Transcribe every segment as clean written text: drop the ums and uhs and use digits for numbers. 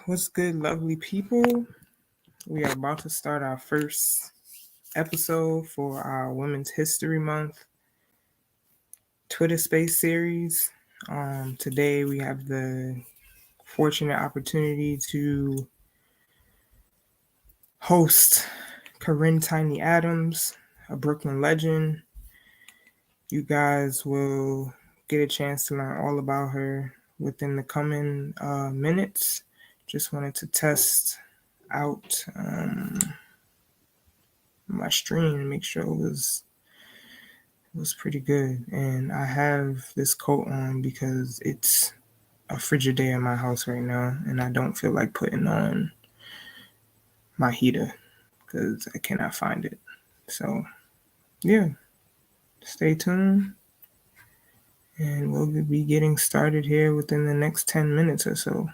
What's good, lovely people? We are about to start our first episode for our Women's History Month Twitter Space series. Today, we have the fortunate opportunity to host Corin Tiny Adams, a Brooklyn legend. You guys will get a chance to learn all about her within the coming minutes. Just wanted to test out my stream and make sure it was pretty good. And I have this coat on because it's a frigid day in my house right now, and I don't feel like putting on my heater because I cannot find it. So yeah, stay tuned, and we'll be getting started here within the next 10 minutes or so.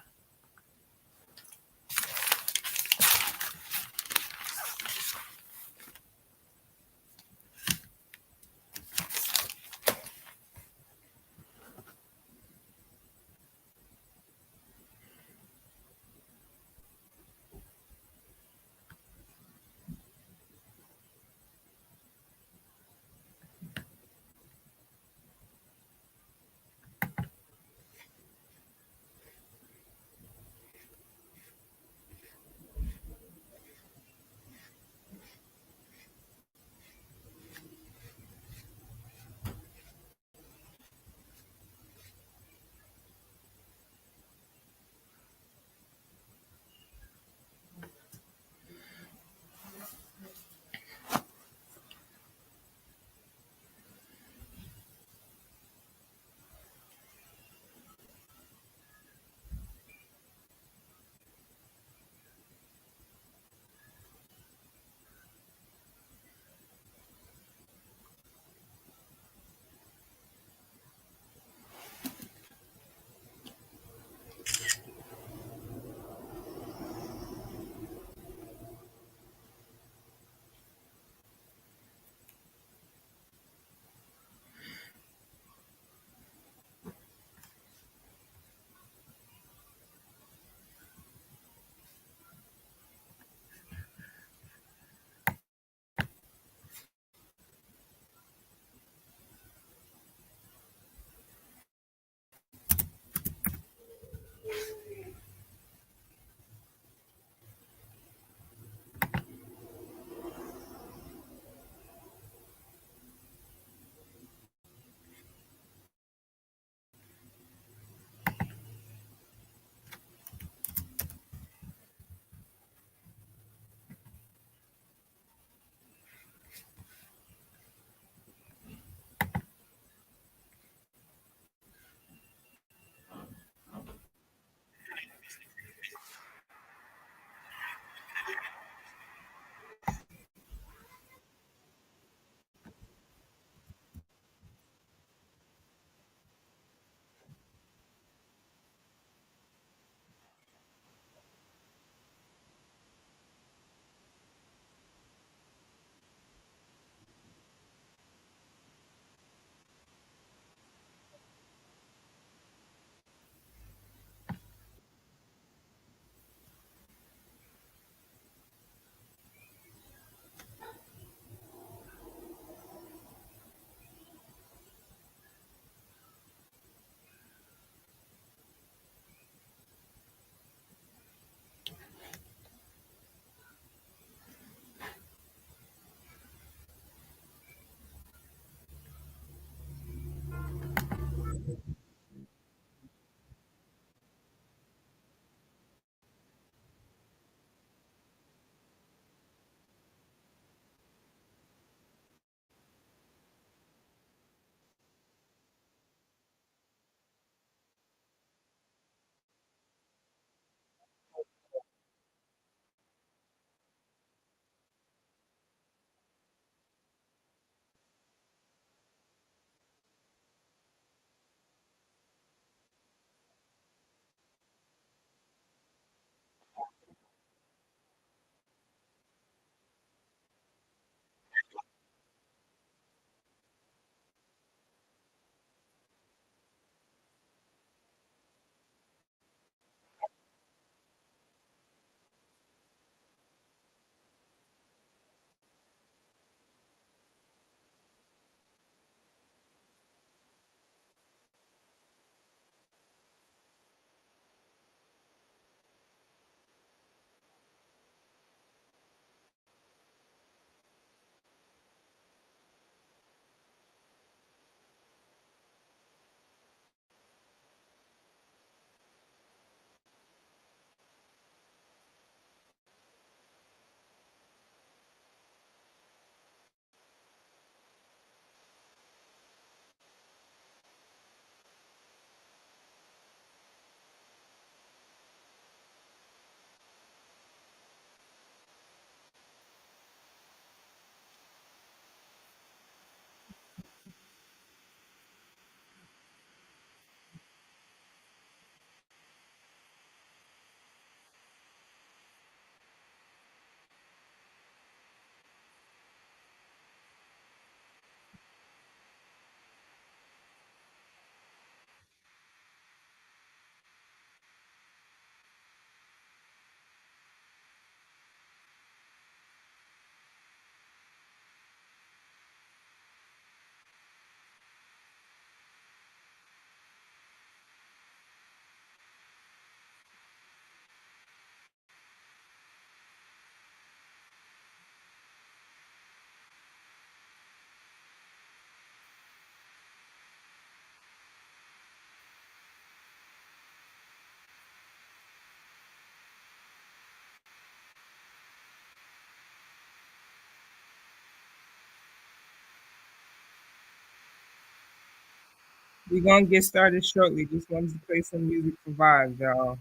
We're gonna get started shortly. Just wanted to play some music for vibes, y'all.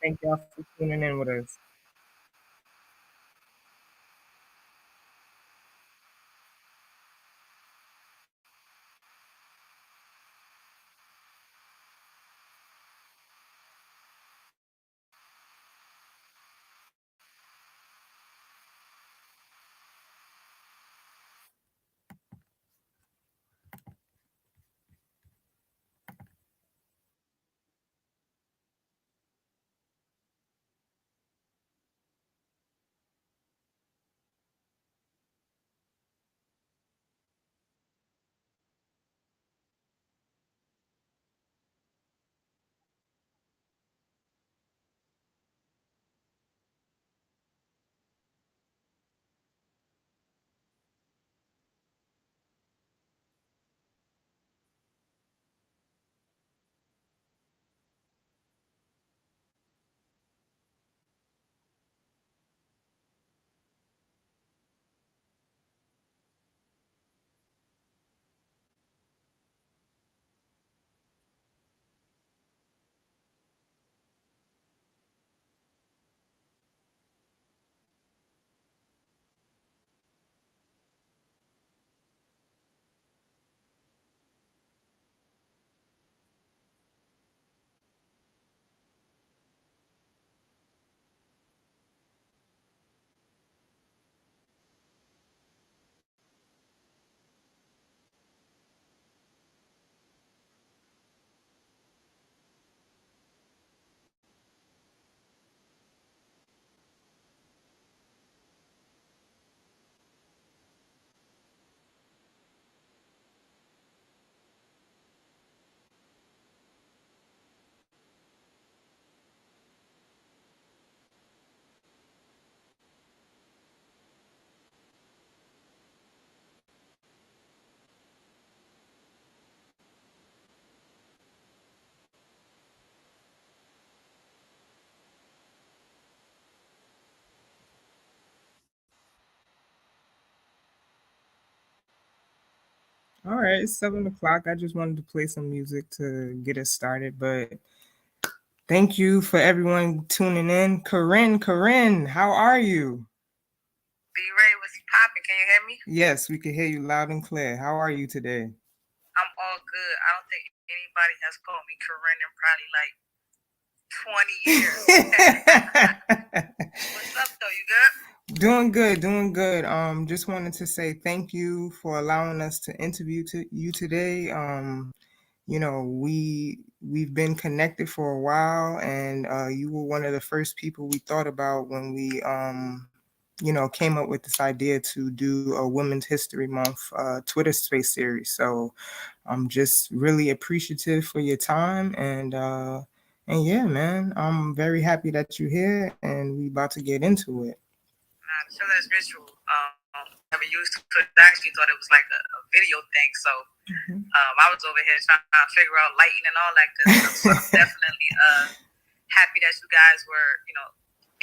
Thank y'all for tuning in with us. All right, it's 7 o'clock. I just wanted to play some music to get us started, but thank you for everyone tuning in. Corin, how are you? B Ray was popping. Can you hear me? Yes, we can hear you loud and clear. How are you today? I'm all good. I don't think anybody has called me Corinne in probably like 20 years. What's up though? You good? Doing good, doing good. Just wanted to say thank you for allowing us to interview you today. We've been connected for a while, and you were one of the first people we thought about when we came up with this idea to do a Women's History Month Twitter Space series. So I'm just really appreciative for your time, and yeah, man, I'm very happy that you're here, and we about to get into it. Nah, the show that's ritual. Never used to it. I actually thought it was like a video thing. So I was over here trying to figure out lighting and all that good stuff. So I'm definitely happy that you guys were,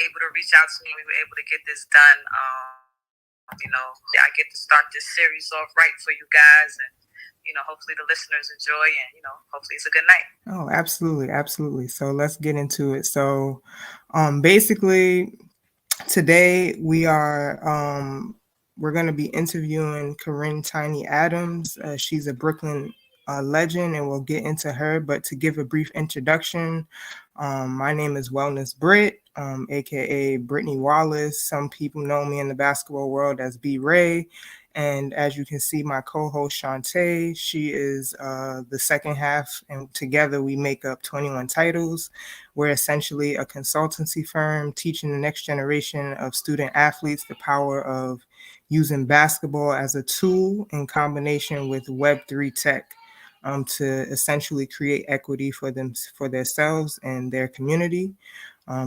able to reach out to me. We were able to get this done. I get to start this series off right for you guys, and hopefully the listeners enjoy, and hopefully it's a good night. Oh, absolutely, absolutely. So let's get into it. So, basically, today we're going to be interviewing Corinne Tiny Adams. She's a Brooklyn legend, and we'll get into her. But to give a brief introduction, my name is Wellness Brit, aka Brittany Wallace. Some people know me in the basketball world as B Ray. And as you can see, my co-host Shantae, she is the second half, and together we make up 21 Titles. We're essentially a consultancy firm teaching the next generation of student athletes the power of using basketball as a tool in combination with Web3 tech to essentially create equity for themselves and their community.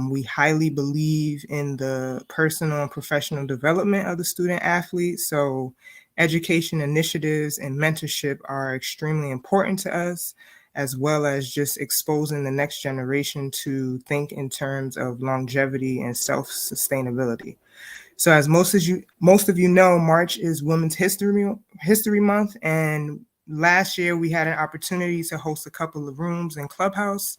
We highly believe in the personal and professional development of the student athlete. So education initiatives and mentorship are extremely important to us, as well as just exposing the next generation to think in terms of longevity and self-sustainability. So as most of you know, March is Women's History Month, and last year we had an opportunity to host a couple of rooms in Clubhouse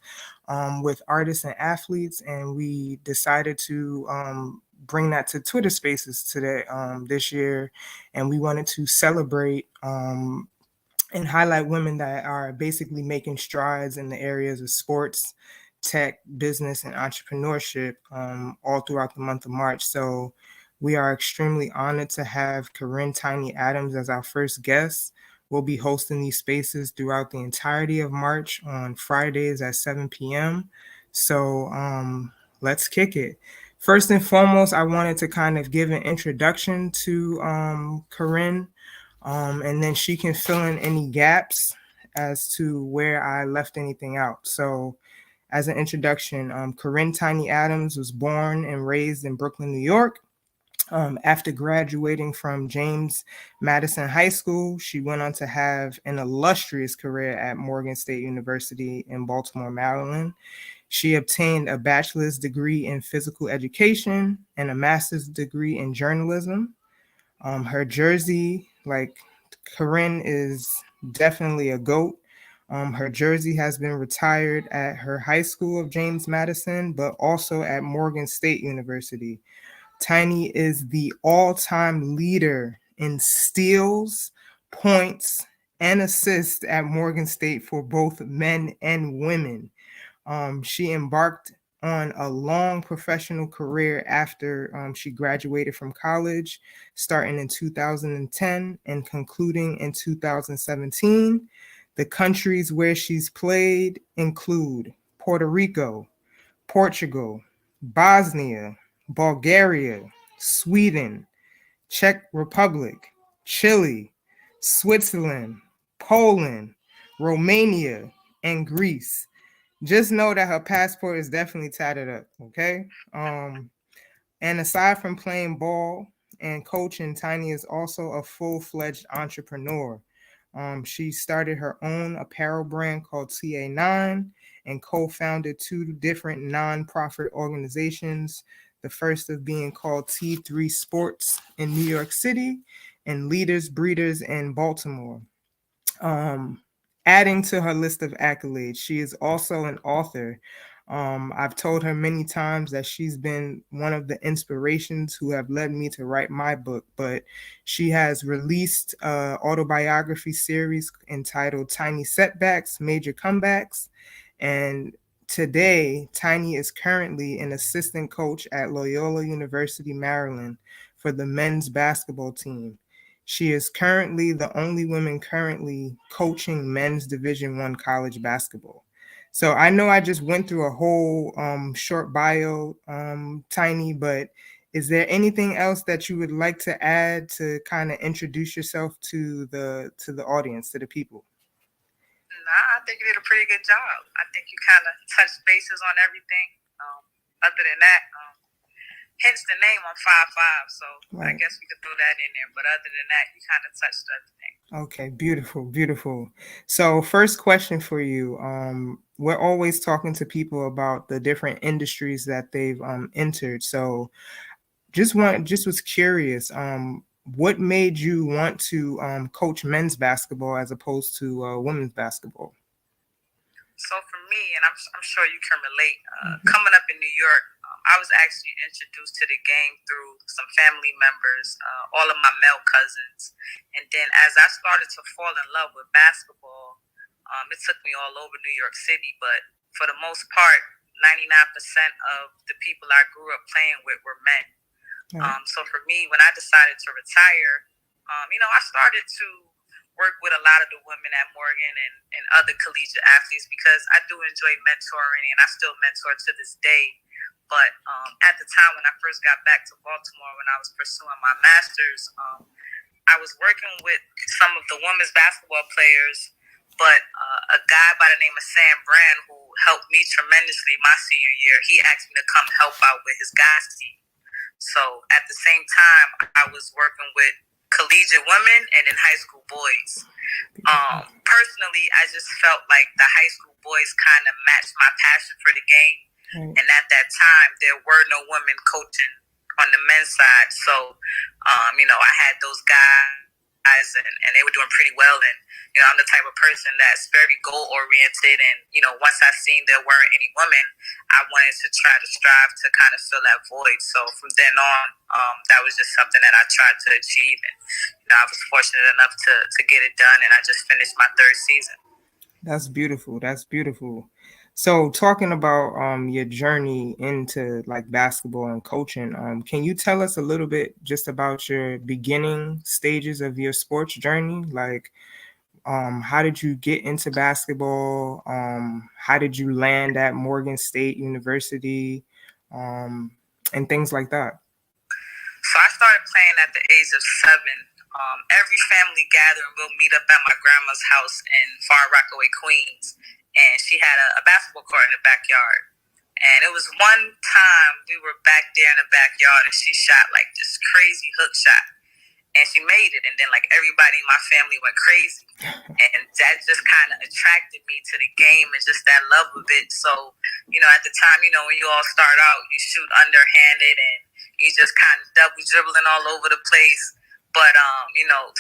with artists and athletes, and we decided to bring that to Twitter Spaces today this year, and we wanted to celebrate and highlight women that are basically making strides in the areas of sports, tech, business, and entrepreneurship all throughout the month of March. So we are extremely honored to have Corin Tiny Adams as our first guest. We'll be hosting these spaces throughout the entirety of March on Fridays at 7 p.m. So let's kick it. First and foremost, I wanted to kind of give an introduction to Corin, and then she can fill in any gaps as to where I left anything out. So, as an introduction, Corin Tiny Adams was born and raised in Brooklyn, New York. After graduating from James Madison High School, she went on to have an illustrious career at Morgan State University in Baltimore, Maryland. She obtained a bachelor's degree in physical education and a master's degree in journalism. Her jersey, like Corinne, is definitely a GOAT. Her jersey has been retired at her high school of James Madison, but also at Morgan State University. Tiny is the all time leader in steals, points, and assists at Morgan State for both men and women. She embarked on a long professional career after she graduated from college, starting in 2010 and concluding in 2017. The countries where she's played include Puerto Rico, Portugal, Bosnia, Bulgaria, Sweden, Czech Republic, Chile, Switzerland, Poland, Romania, and Greece. Just know that her passport is definitely tatted up, okay? And aside from playing ball and coaching, Tiny is also a full-fledged entrepreneur. She started her own apparel brand called TA9 and co-founded two different nonprofit organizations, the first of being called T3 Sports in New York City and Leaders Breeders in Baltimore. Um, Adding to her list of accolades, she is also an author. I've told her many times that she's been one of the inspirations who have led me to write my book, but she has released an autobiography series entitled Tiny Setbacks, Major Comebacks. And today, Tiny is currently an assistant coach at Loyola University, Maryland for the men's basketball team. She is currently the only woman currently coaching men's Division I college basketball. So I know I just went through a whole short bio, Tiny, but is there anything else that you would like to add to kind of introduce yourself to the audience, to the people? Nah, I think you did a pretty good job. I think you kind of touched bases on everything. Other than that, hence the name on 5-5. So right. I guess we could throw that in there. But other than that, you kind of touched everything. Okay, beautiful, beautiful. So first question for you. We're always talking to people about the different industries that they've entered. So just was curious, what made you want to coach men's basketball as opposed to women's basketball? So for me, and I'm sure you can relate, coming up in New York, I was actually introduced to the game through some family members, all of my male cousins. And then as I started to fall in love with basketball, it took me all over New York City. But for the most part, 99% of the people I grew up playing with were men. So for me, when I decided to retire, I started to work with a lot of the women at Morgan and other collegiate athletes because I do enjoy mentoring and I still mentor to this day. But at the time when I first got back to Baltimore, when I was pursuing my master's, I was working with some of the women's basketball players, but a guy by the name of Sam Brand, who helped me tremendously my senior year, he asked me to come help out with his guys team. So at the same time, I was working with collegiate women and then high school boys. Personally, I just felt like the high school boys kind of matched my passion for the game. And at that time, there were no women coaching on the men's side. So, I had those guys and they were doing pretty well. And I'm the type of person that's very goal oriented, and once I seen there weren't any women, I wanted to try to strive to kind of fill that void. So from then on, that was just something that I tried to achieve, and I was fortunate enough to get it done, and I just finished my third season. That's beautiful. That's beautiful. So talking about your journey into like basketball and coaching, can you tell us a little bit just about your beginning stages of your sports journey? Like how did you get into basketball? How did you land at Morgan State University? And things like that. So I started playing at the age of 7. Every family gathering, we'll meet up at my grandma's house in Far Rockaway, Queens, and she had a basketball court in the backyard. And it was one time we were back there in the backyard, and she shot like this crazy hook shot, and she made it. And then like everybody in my family went crazy, and that just kind of attracted me to the game and just that love of it. So at the time, when you all start out, you shoot underhanded and you just kind of double dribbling all over the place. But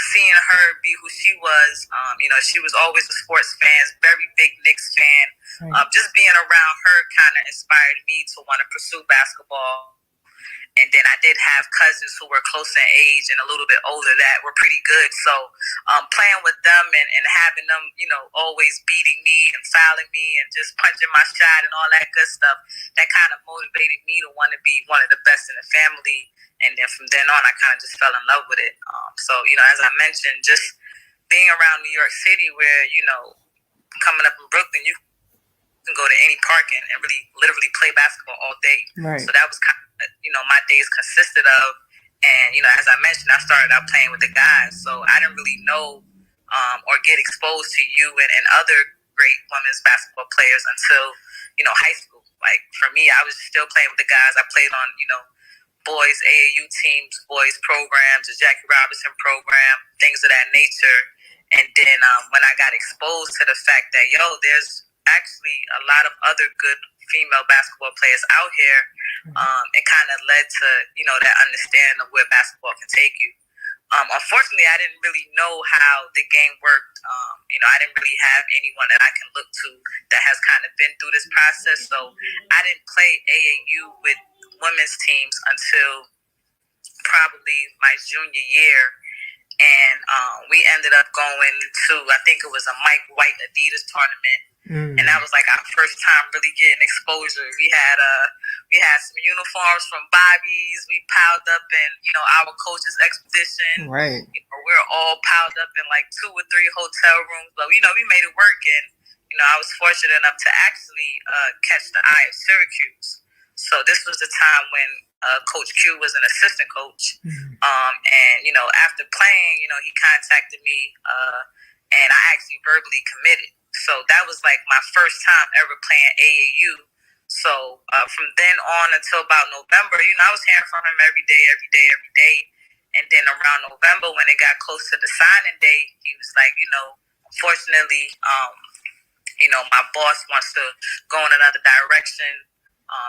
seeing her be who she was, she was always a sports fan, very big Knicks fan. Right. Just being around her kind of inspired me to want to pursue basketball. And then I did have cousins who were close in age and a little bit older that were pretty good. So playing with them and having them, always beating me and fouling me and just punching my shot and all that good stuff, that kind of motivated me to want to be one of the best in the family. And then from then on, I kind of just fell in love with it. So, as I mentioned, just being around New York City where, coming up in Brooklyn, you can go to any park and really literally play basketball all day. Right. So that was kind of, my days consisted of. And, as I mentioned, I started out playing with the guys. So I didn't really know or get exposed to you and other great women's basketball players until, high school. Like for me, I was still playing with the guys. I played on, boys AAU teams, boys programs, the Jackie Robinson program, things of that nature. And then when I got exposed to the fact that, there's actually a lot of other good female basketball players out here, it kind of led to, that understanding of where basketball can take you. Unfortunately, I didn't really know how the game worked. I didn't really have anyone that I can look to that has kind of been through this process. So I didn't play AAU with women's teams until probably my junior year. And we ended up going to, I think it was a Mike White Adidas tournament. And that was like our first time really getting exposure. We had some uniforms from Bobby's. We piled up in, our coach's expedition. Right. We were all piled up in like 2 or 3 hotel rooms. But, we made it work. And, I was fortunate enough to actually catch the eye of Syracuse. So this was the time when Coach Q was an assistant coach. And, after playing, he contacted me and I actually verbally committed. So that was like my first time ever playing AAU. So from then on until about November, I was hearing from him every day. And then around November, when it got close to the signing day, he was like, unfortunately, my boss wants to go in another direction.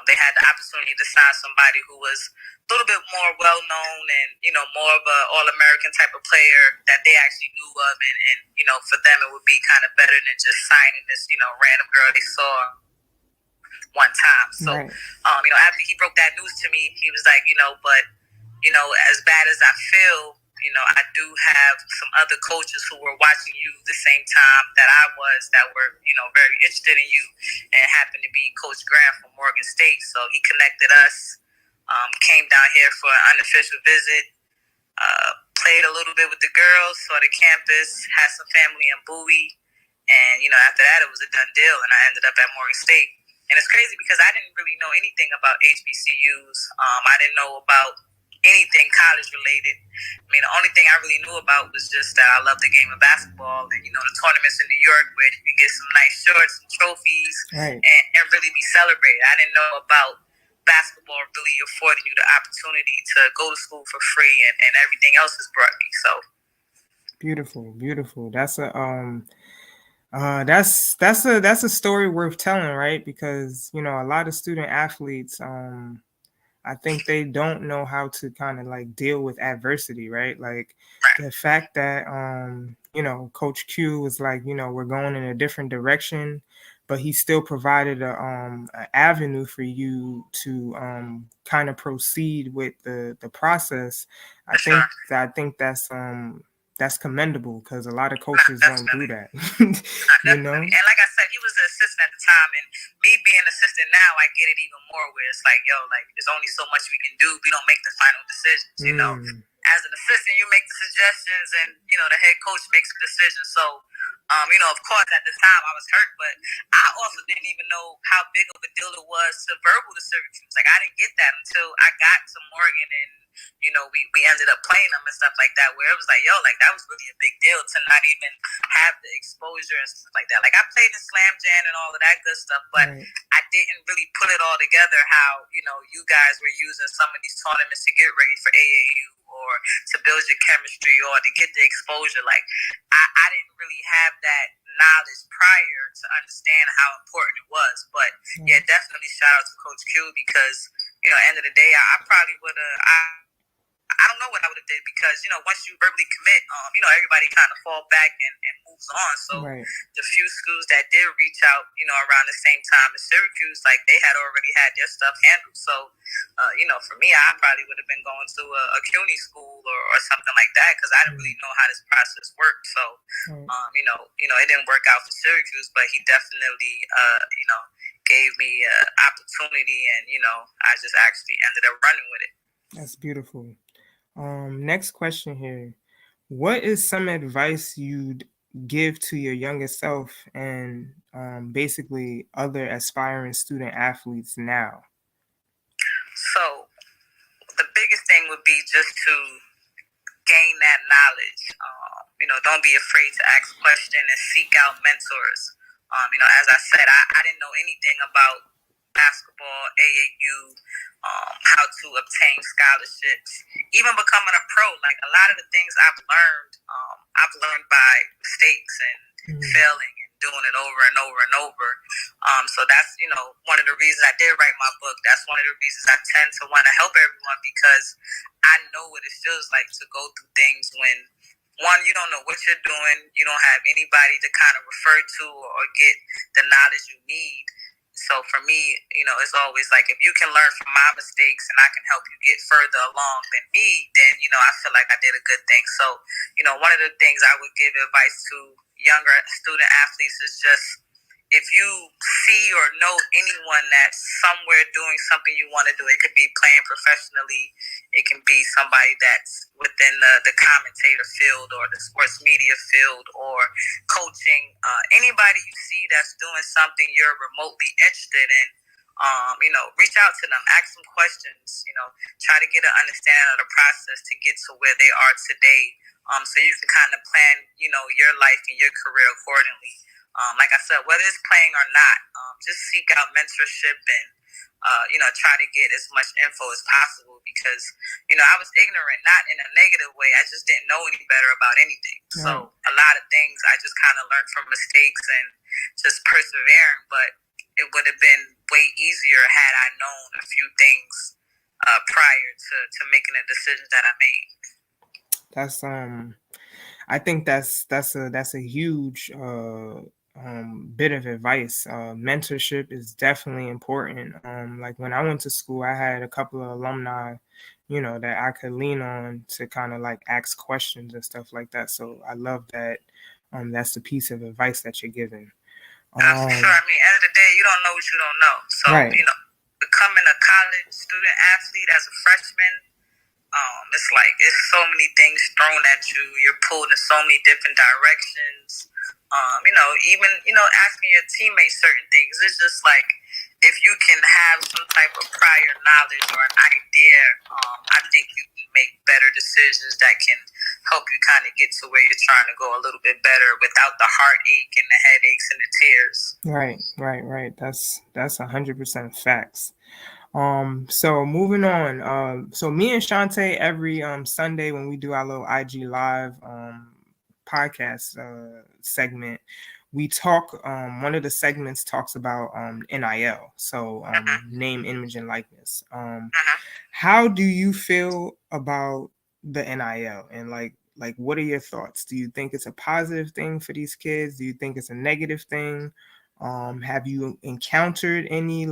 They had the opportunity to sign somebody who was a little bit more well-known and, more of a all-American type of player that they actually knew of. And for them, it would be kind of better than just signing this, random girl they saw one time. So, right. After he broke that news to me, he was like, but, as bad as I feel, I do have some other coaches who were watching you the same time that I was, that were, very interested in you, and happened to be Coach Graham from Morgan State. So he connected us, came down here for an unofficial visit, played a little bit with the girls, saw the campus, had some family in Bowie, and, after that it was a done deal, and I ended up at Morgan State. And it's crazy because I didn't really know anything about HBCUs. I didn't know about anything college related. I mean, the only thing I really knew about was just that I love the game of basketball and, the tournaments in New York where you can get some nice shorts and trophies, right, and really be celebrated. I didn't know about basketball really affording you the opportunity to go to school for free and everything else has brought me. So beautiful. That's a story worth telling, right? Because a lot of student athletes I think they don't know how to kind of like deal with adversity, right? Like Right. the fact that Coach Q was like, we're going in a different direction, but he still provided a avenue for you to kind of proceed with the process. I For sure. think that's commendable because a lot of Nah, coaches don't do definitely. that. Nah, you know? definitely. And like I said, he was an assistant at the time, and me being an assistant now, I get it even more. Where it's like, yo, like there's only so much we can do. We don't make the final decisions. You know, Mm, as an assistant, you make the suggestions, and the head coach makes the decisions. So, of course, at the time I was hurt, but I also didn't even know how big of a deal it was to verbal to Syracuse. Like I didn't get that until I got to Morgan and we ended up playing them and stuff like that, where it was like, yo, like that was really a big deal to not even have the exposure and stuff like that. Like I played in Slam Jam and all of that good stuff, but right. I didn't really put it all together how, you guys were using some of these tournaments to get ready for AAU or to build your chemistry or to get the exposure. Like I didn't really have that knowledge prior to understand how important it was. But yeah, definitely shout out to Coach Q because, at the end of the day, I probably would have I don't know what I would have did because once you verbally commit, everybody kind of fall back and moves on. So Right. the few schools that did reach out, around the same time as Syracuse, like they had already had their stuff handled. So, for me, I probably would have been going to a CUNY school or something like that because I didn't really know how this process worked. So, it didn't work out for Syracuse, but he definitely, gave me an opportunity, and I just actually ended up running with it. That's beautiful. Next question here. What is some advice you'd give to your younger self and basically other aspiring student athletes now? So the biggest thing would be just to gain that knowledge. Don't be afraid to ask questions and seek out mentors. As I said, I didn't know anything about basketball, AAU, how to obtain scholarships, even becoming a pro. Like a lot of the things I've learned by mistakes and failing and doing it over and over and over. So that's one of the reasons I did write my book. That's one of the reasons I tend to want to help everyone because I know what it feels like to go through things when one, you don't know what you're doing, you don't have anybody to kind of refer to or get the knowledge you need. So for me, it's always like if you can learn from my mistakes and I can help you get further along than me, then I feel like I did a good thing. So one of the things I would give advice to younger student athletes is just if you see or know anyone that's somewhere doing something you want to do, it could be playing professionally, it can be somebody that's within the commentator field or the sports media field or coaching, anybody you see that's doing something you're remotely interested in, reach out to them, ask them questions, try to get an understanding of the process to get to where they are today, so you can kind of plan, your life and your career accordingly. Like I said, whether it's playing or not, just seek out mentorship and, try to get as much info as possible because, I was ignorant, not in a negative way. I just didn't know any better about anything. Right. So a lot of things I just kind of learned from mistakes and just persevering, but it would have been way easier had I known a few things prior to making the decisions that I made. That's I think that's a huge bit of advice. Mentorship is definitely important. Like when I went to school, I had a couple of alumni, that I could lean on to kind of like ask questions and stuff like that. So I love that. That's the piece of advice that you're giving. For sure. I mean, at the end of the day, you don't know what you don't know. So, right. Becoming a college student athlete as a freshman, it's like it's so many things thrown at you. You're pulled in so many different directions. Even asking your teammates certain things. It's just like if you can have some type of prior knowledge or an idea, I think you can make better decisions that can help you kind of get to where you're trying to go a little bit better without the heartache and the headaches and the tears. Right. That's 100% facts. So moving on. So me and Shantae every Sunday when we do our little IG live podcast segment, we talk. One of the segments talks about NIL, so name, image, and likeness. How do you feel about the NIL, and like what are your thoughts? Do you think it's a positive thing for these kids? Do you think it's a negative thing? Have you encountered any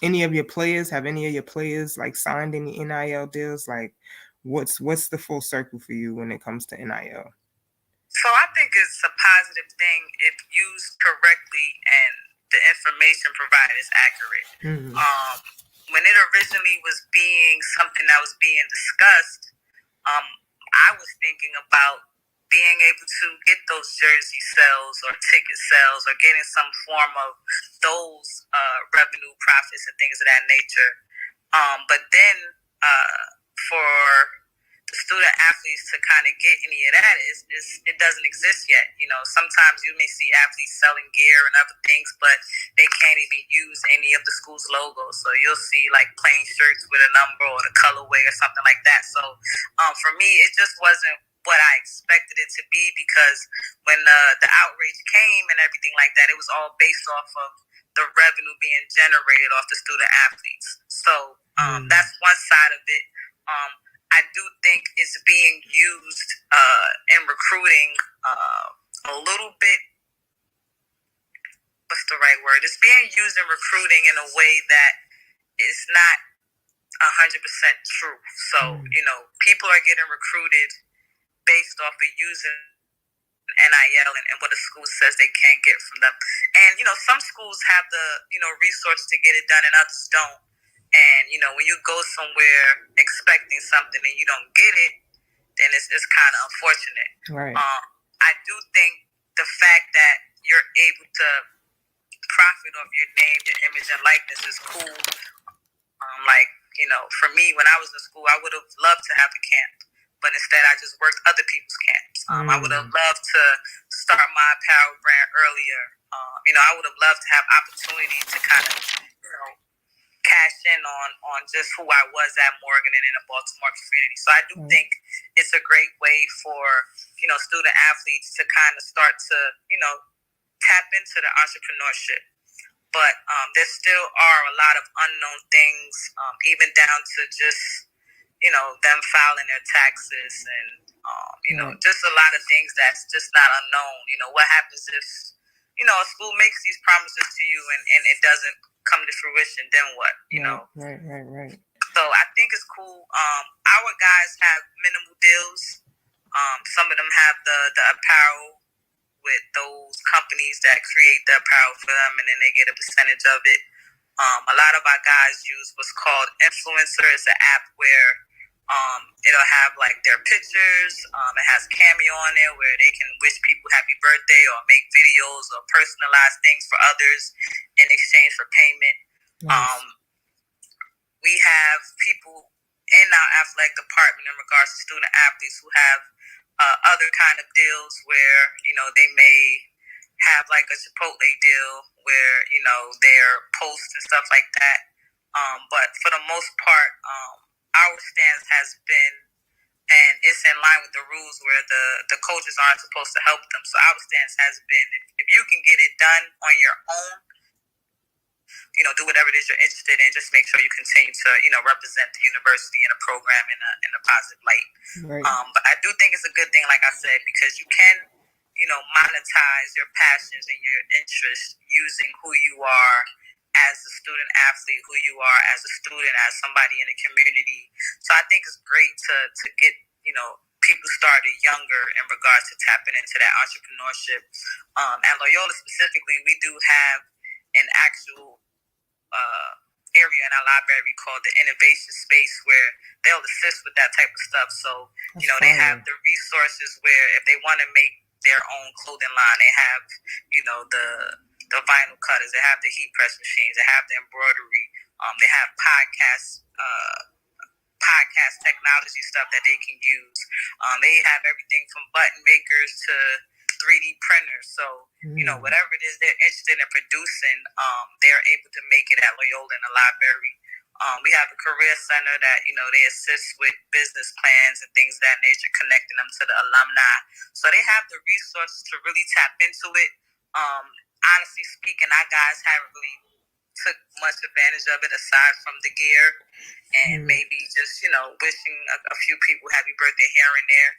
any of your players? Have any of your players like signed any NIL deals? Like, what's the full circle for you when it comes to NIL? So I think it's a positive thing if used correctly and the information provided is accurate. When it originally was being something that was being discussed, I was thinking about being able to get those jersey sales or ticket sales or getting some form of those revenue profits and things of that nature. But then for the student athletes to kind of get any of that is it doesn't exist yet. You know, sometimes you may see athletes selling gear and other things, but they can't even use any of the school's logos. So you'll see like plain shirts with a number or a colorway or something like that. So for me, it just wasn't what I expected it to be, because when the outrage came and everything like that, it was all based off of the revenue being generated off the student athletes. So that's one side of it. I do think it's being used in recruiting a little bit. What's the right word? It's being used in recruiting in a way that is not 100% true. So, you know, people are getting recruited based off of using NIL and what a school says they can get from them. And, you know, some schools have the, you know, resources to get it done and others don't. And, you know, when you go somewhere expecting something and you don't get it, then it's kind of unfortunate. Right. I do think the fact that you're able to profit off your name, your image, and likeness is cool. Like, you know, for me, when I was in school, I would have loved to have a camp, but instead I just worked other people's camps. I would have loved to start my apparel brand earlier. You know, I would have loved to have opportunity to kind of, you know, cash in on just who I was at Morgan and in the Baltimore community. So I do think it's a great way for, you know, student athletes to kind of start to, you know, tap into the entrepreneurship. But there still are a lot of unknown things, even down to just, you know, them filing their taxes and, you know, just a lot of things that's just not unknown. You know, what happens if, you know, a school makes these promises to you and it doesn't come to fruition, then what? You know? Right. So I think it's cool. Our guys have minimal deals. Some of them have the apparel with those companies that create the apparel for them, and then they get a percentage of it. A lot of our guys use what's called Influencer. It's an app where it'll have like their pictures. It has Cameo on there where they can wish people happy birthday or make videos or personalize things for others in exchange for payment. Nice. We have people in our athletic department in regards to student athletes who have other kind of deals where, you know, they may have like a Chipotle deal where, you know, their posts and stuff like that. But for the most part, our stance has been, and it's in line with the rules where the coaches aren't supposed to help them. So our stance has been, if you can get it done on your own, you know, do whatever it is you're interested in. Just make sure you continue to, you know, represent the university and the program in a positive light. Right. But I do think it's a good thing, like I said, because you can, you know, monetize your passions and your interests using who you are as a student athlete, who you are as a student, as somebody in the community. So I think it's great to get, you know, people started younger in regards to tapping into that entrepreneurship. At Loyola specifically, we do have an actual area in our library called the innovation space where they'll assist with that type of stuff. So, you know, they have the resources where if they want to make their own clothing line, they have, you know, the vinyl cutters, they have the heat press machines, they have the embroidery, they have podcast technology stuff that they can use. They have everything from button makers to 3D printers. So, you know, whatever it is they're interested in producing, they're able to make it at Loyola in the library. We have a career center that, they assist with business plans and things of that nature, connecting them to the alumni. So they have the resources to really tap into it. Honestly speaking, our guys haven't really took much advantage of it aside from the gear and maybe just, wishing a few people happy birthday here and there.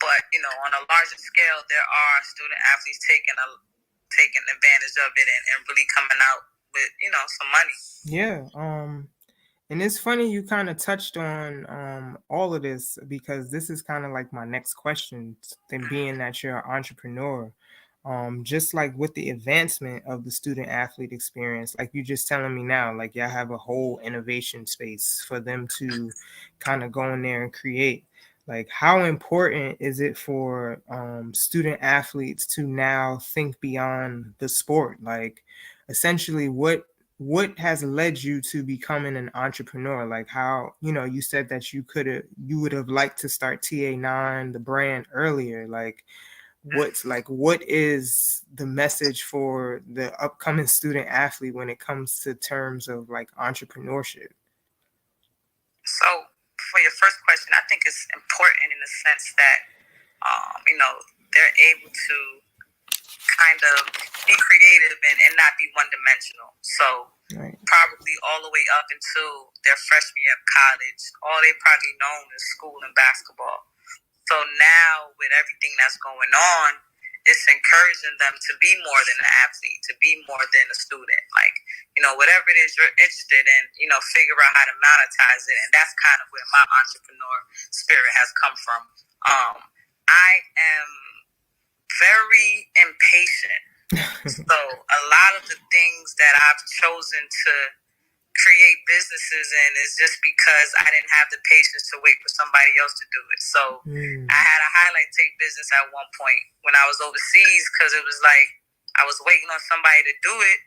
But, on a larger scale, there are student athletes taking advantage of it and really coming out with, some money. Yeah. And it's funny you kind of touched on all of this, because this is kind of like my next question, then being that you're an entrepreneur. Just like with the advancement of the student athlete experience, like you just telling me now, like y'all have a whole innovation space for them to kind of go in there and create. Like, how important is it for student athletes to now think beyond the sport? Like, essentially, what has led you to becoming an entrepreneur? Like, how, you said that you would have liked to start TA9, the brand, earlier. Like, what is the message for the upcoming student athlete when it comes to terms of like entrepreneurship? So for your first question, I think it's important in the sense that they're able to kind of be creative and not be one dimensional. So probably all the way up until their freshman year of college, all they probably known is school and basketball. So now with everything that's going on, it's encouraging them to be more than an athlete, to be more than a student. Like, whatever it is you're interested in, figure out how to monetize it. And that's kind of where my entrepreneur spirit has come from. I am very impatient. So a lot of the things that I've chosen to create businesses in is just because I didn't have the patience to wait for somebody else to do it. So I had a highlight tape business at one point when I was overseas, because it was like I was waiting on somebody to do it,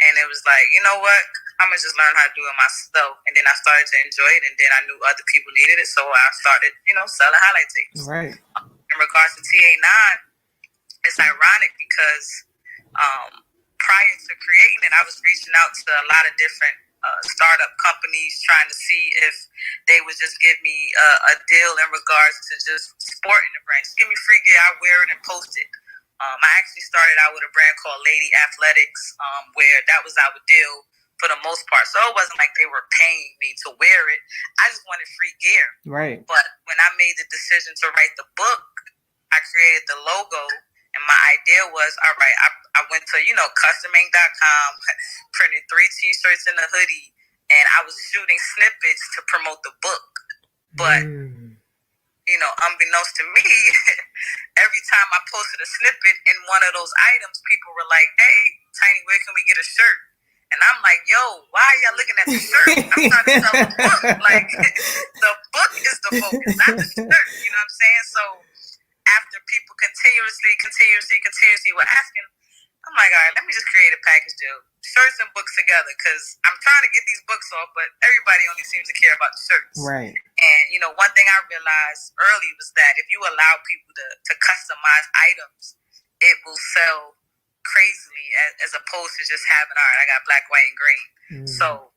and it was like, you know what, I'm gonna just learn how to do it myself. And then I started to enjoy it, and then I knew other people needed it, so I started, selling highlight tapes. Right. In regards to TA9, it's ironic because prior to creating it, I was reaching out to a lot of different startup companies trying to see if they would just give me a deal in regards to just sporting the brand. Just give me free gear, I wear it and post it. I actually started out with a brand called Lady Athletics, where that was our deal for the most part. So it wasn't like they were paying me to wear it. I just wanted free gear. Right. But when I made the decision to write the book, I created the logo. And my idea was, all right, I went to, customink.com, printed 3 T-shirts and a hoodie, and I was shooting snippets to promote the book. But, unbeknownst to me, every time I posted a snippet in one of those items, people were like, hey, Tiny, where can we get a shirt? And I'm like, yo, why are y'all looking at the shirt? I'm trying to sell a book. Like, the book is the focus, not the shirt. You know what I'm saying? So after people continuously were asking, I'm like, all right, let me just create a package deal. Shirts and books together, because I'm trying to get these books off, but everybody only seems to care about the shirts. Right. And, one thing I realized early was that if you allow people to customize items, it will sell crazily as opposed to just having, all right, I got black, white, and green. So,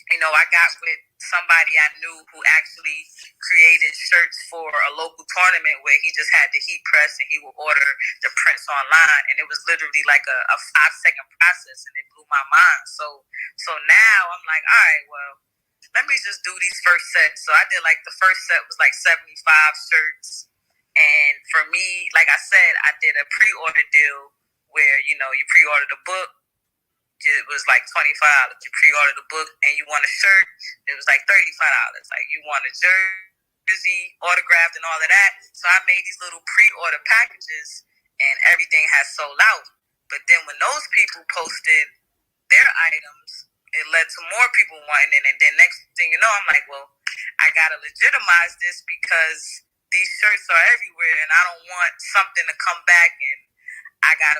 I got with somebody I knew who actually created shirts for a local tournament where he just had the heat press and he would order the prints online, and it was literally like a 5-second process, and it blew my mind. So now I'm like, all right, well, let me just do these first sets. So I did, like, the first set was like 75 shirts, and for me, like I said, I did a pre-order deal where, you pre-order the book, it was like $25. You pre-order the book and you want a shirt, it was like $35. Like, you want a jersey, autographed, and all of that. So I made these little pre-order packages, and everything has sold out. But then when those people posted their items, it led to more people wanting it. And then next thing you know, I'm like, well, I gotta legitimize this because these shirts are everywhere, and I don't want something to come back and I gotta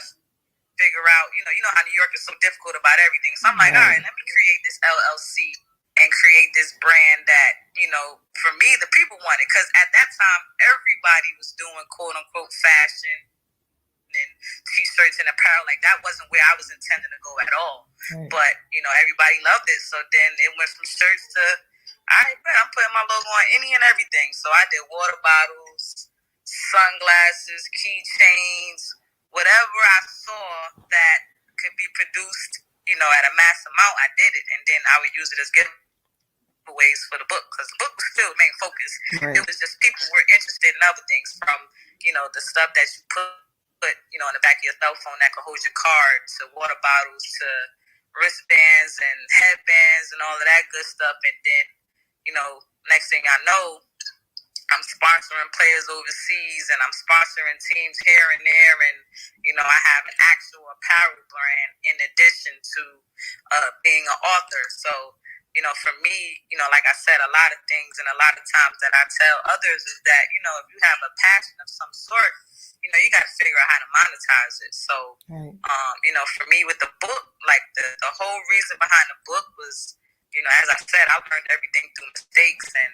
figure out, how New York is so difficult about everything. So I'm like, all right, let me create this LLC and create this brand that, for me, the people want it. Because at that time, everybody was doing quote unquote fashion. and t-shirts and apparel. Like, that wasn't where I was intending to go at all. Right. But, you know, everybody loved it. So then it went from shirts to, all right, man, I'm putting my logo on any and everything. So I did water bottles, sunglasses, keychains, whatever I saw that could be produced, you know, at a mass amount, I did it. And then I would use it as giveaways for the book, because the book was still the main focus. Right. It was just people were interested in other things, from, you know, the stuff that you put, you know, in the back of your cell phone that could hold your card, to water bottles, to wristbands and headbands and all of that good stuff. And then, you know, next thing I know, I'm sponsoring players overseas, and I'm sponsoring teams here and there, and, you know, I have an actual apparel brand in addition to being an author. So, you know, for me, you know, like I said, a lot of things and a lot of times that I tell others is that, you know, if you have a passion of some sort, you know, you got to figure out how to monetize it. So, right. You know, for me with the book, like the whole reason behind the book was, you know, as I said, I learned everything through mistakes, and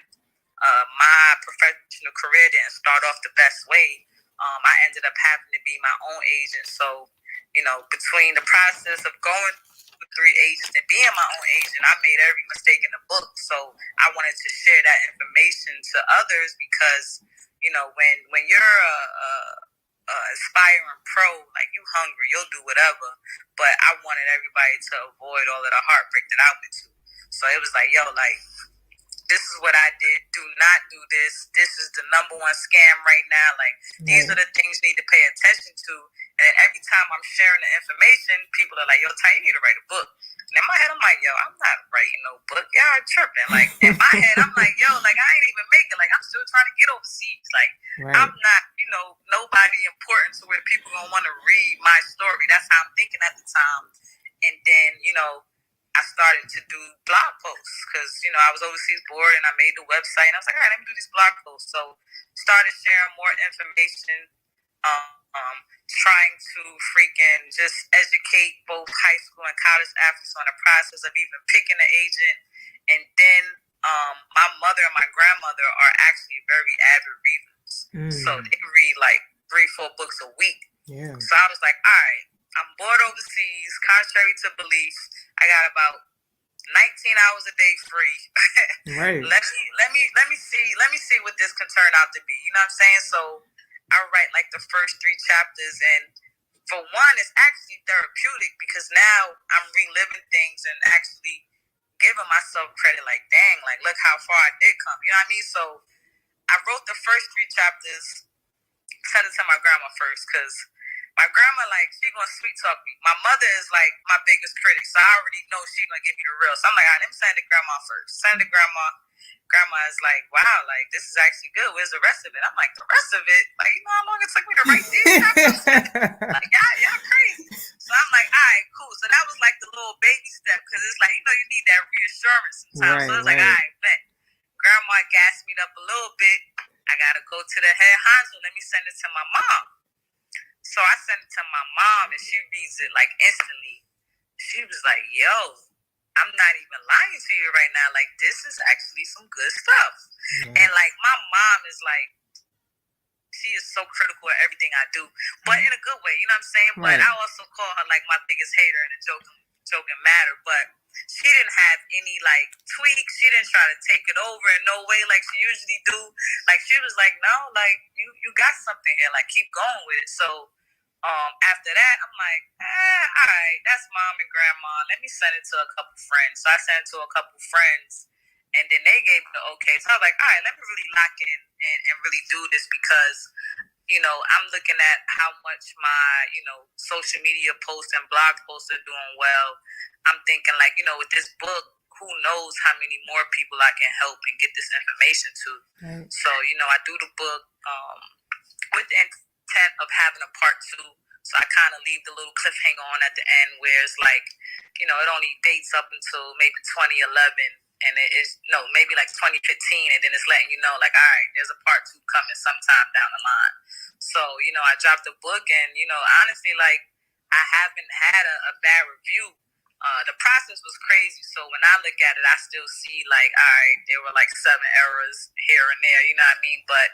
my professional career didn't start off the best way. I ended up having to be my own agent. So, you know, between the process of going through 3 agents and being my own agent, I made every mistake in the book. So I wanted to share that information to others, because, you know, when you're a aspiring pro, like, you hungry, you'll do whatever. But I wanted everybody to avoid all of the heartbreak that I went to. So it was like, yo, like, this is what I did. Do not do this. This is the number one scam right now. Like, these are the things you need to pay attention to. And every time I'm sharing the information, people are like, yo, Ty, you need to write a book. And in my head, I'm like, yo, I'm not writing no book. Y'all are tripping. Like, in my head, I'm like, yo, like, I ain't even make it. Like, I'm still trying to get overseas. Like, right. I'm not, you know, nobody important to where people gonna want to read my story. That's how I'm thinking at the time. And then, you know, I started to do blog posts, because, you know, I was overseas bored, and I made the website, and I was like, all right, let me do these blog posts. So started sharing more information, trying to freaking just educate both high school and college athletes on the process of even picking an agent. And then my mother and my grandmother are actually very avid readers. So they read like 3-4 books a week. Yeah. So I was like, all right, I'm bored overseas, contrary to belief. I got about 19 hours a day free. Right. Let me see what this can turn out to be. You know what I'm saying? So I write like the first 3 chapters, and for one, it's actually therapeutic, because now I'm reliving things and actually giving myself credit. Like, dang, like, look how far I did come. You know what I mean? So I wrote the first 3 chapters, sent it to my grandma first, because my grandma, like, she gonna sweet talk me. My mother is like my biggest critic, so I already know she gonna give me the real. So I'm like, all right, let me send it to grandma first. Send it to grandma. Grandma is like, wow, like, this is actually good. Where's the rest of it? I'm like, the rest of it? Like, you know how long it took me to write these chapters? Like, y'all crazy. So I'm like, all right, cool. So that was like the little baby step, because it's like, you know, you need that reassurance sometimes. Right, so it's like, all right, bet. Grandma gassed me up a little bit. I gotta go to the head honcho. Let me send it to my mom. So I sent it to my mom, and she reads it like instantly. She was like, yo, I'm not even lying to you right now. Like, this is actually some good stuff. Mm-hmm. And like, my mom is like, she is so critical of everything I do, but in a good way, you know what I'm saying? Right. But I also call her like my biggest hater in a joking matter. But she didn't have any like tweaks. She didn't try to take it over in no way like she usually do. Like, she was like, no, like, you got something here. Like, keep going with it. So after that, I'm like, all right, that's mom and grandma. Let me send it to a couple friends. So I sent it to a couple friends, and then they gave me the okay. So I was like, all right, let me really lock in and really do this, because, you know, I'm looking at how much my, you know, social media posts and blog posts are doing well. I'm thinking, like, you know, with this book, who knows how many more people I can help and get this information to. Right. So, you know, I do the book with the intent of having a part 2. So I kind of leave the little cliffhanger on at the end, where it's like, you know, it only dates up until maybe 2011, and it is, no, maybe like 2015, and then it's letting you know, like, all right, there's a part 2 coming sometime down the line. So, you know, I dropped the book, and, you know, honestly, like, I haven't had a bad review. The process was crazy, so when I look at it, I still see, like, all right, there were like 7 errors here and there, you know what I mean? But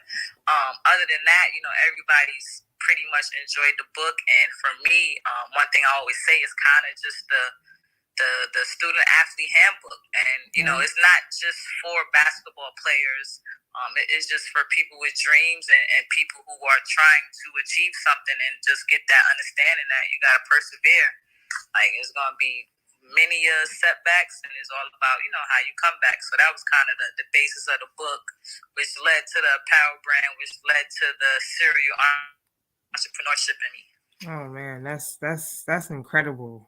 other than that, you know, everybody's pretty much enjoyed the book. And for me, one thing I always say is kind of just the student athlete handbook. And you know, it's not just for basketball players. It is just for people with dreams and people who are trying to achieve something and just get that understanding that you got to persevere. Like, it's going to be many setbacks, and it's all about, you know, how you come back. So that was kind of the basis of the book, which led to the apparel brand, which led to the serial entrepreneurship in me. Oh man, that's incredible.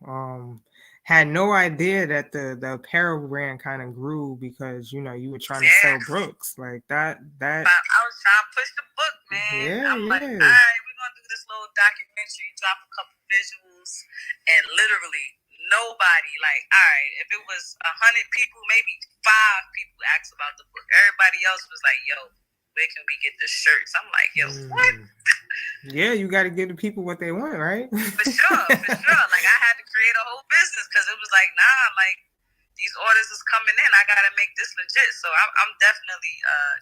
Had no idea that the apparel brand kind of grew because you know you were trying to sell Brooks like that. I was trying to push the book, man. I'm like, all right, we're gonna do this little documentary, drop a couple visuals, and literally nobody, like, all right, if it was 100 people, maybe 5 people asked about the book. Everybody else was like, yo, where can we get the shirts? I'm like, yo, what? Yeah, you got to give the people what they want, right? For sure. Like, I had to create a whole business because it was like, nah, like, these orders is coming in. I got to make this legit. So I'm definitely,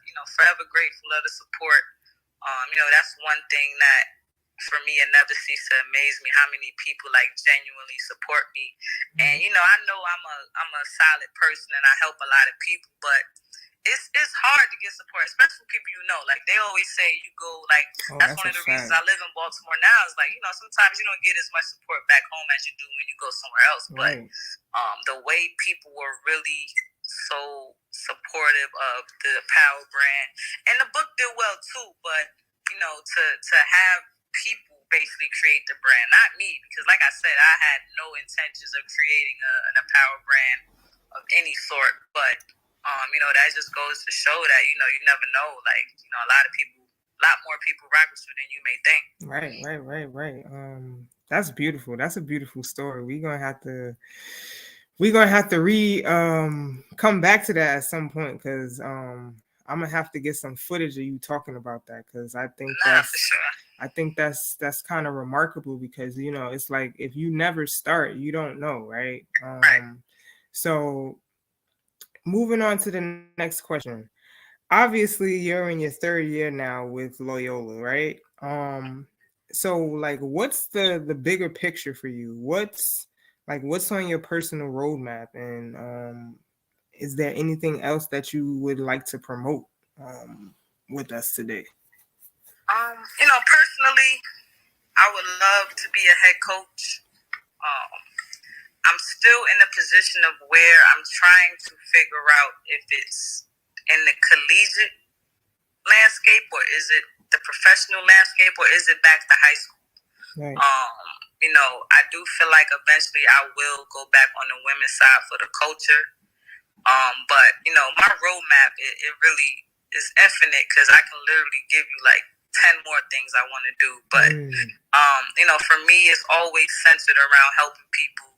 you know, forever grateful of the support. You know, that's one thing that for me, it never ceases to amaze me how many people like genuinely support me. And you know I'm a solid person and I help a lot of people, but it's hard to get support, especially people you know. Like, they always say, you go, like, that's one of the reasons I live in Baltimore now. Is like, you know, sometimes you don't get as much support back home as you do when you go somewhere else. But the way people were really so supportive of the apparel brand, and the book did well too. But you know, to have people basically create the brand, not me, because like I said, I had no intentions of creating an apparel brand of any sort. But you know, that just goes to show that, you know, you never know. Like, you know, a lot more people rock with you than you may think. Right. That's beautiful. That's a beautiful story. We're gonna have to come back to that at some point because I'm gonna have to get some footage of you talking about that because I think that's kind of remarkable because you know it's like if you never start you don't know, right? So moving on to the next question. Obviously you're in your 3rd year now with Loyola, right? So like what's the bigger picture for you? What's on your personal roadmap, and is there anything else that you would like to promote with us today? You know, personally, I would love to be a head coach. I'm still in a position of where I'm trying to figure out if it's in the collegiate landscape or is it the professional landscape or is it back to high school. Right. You know, I do feel like eventually I will go back on the women's side for the culture. But you know, my roadmap it really is infinite because I can literally give you like 10 more things I want to do. But you know, for me, it's always centered around helping people,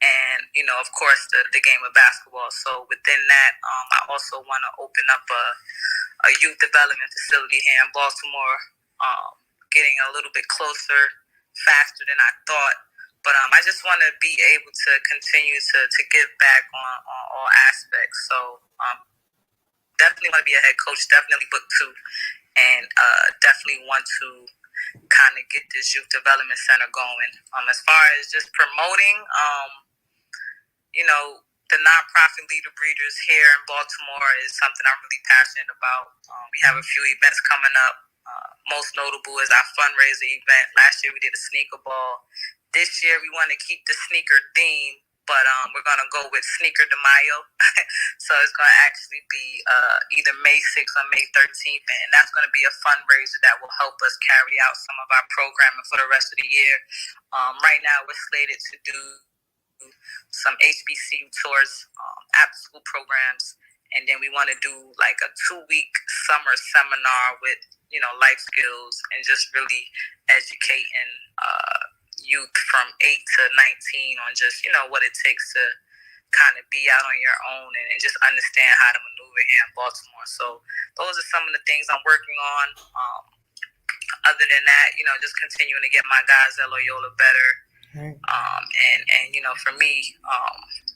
and you know, of course, the game of basketball. So within that, I also want to open up a youth development facility here in Baltimore, getting a little bit closer, faster than I thought. But I just want to be able to continue to give back on all aspects. So definitely want to be a head coach, definitely book 2, and definitely want to kind of get this youth development center going. As far as just promoting, you know, the nonprofit Leader Breeders here in Baltimore is something I'm really passionate about. We have a few events coming up. Most notable is our fundraiser event. Last year we did a sneaker ball. This year we want to keep the sneaker theme, but we're going to go with Sneaker de Mayo. So it's going to actually be either May 6th or May 13th, and that's going to be a fundraiser that will help us carry out some of our programming for the rest of the year. Right now we're slated to do some HBCU tours, after school programs, and then we want to do like a 2-week summer seminar with, you know, life skills and just really educating youth from 8 to 19 on just, you know, what it takes to kind of be out on your own and just understand how to maneuver here in Baltimore. So those are some of the things I'm working on. Other than that, you know, just continuing to get my guys at Loyola better. Right. And you know, for me,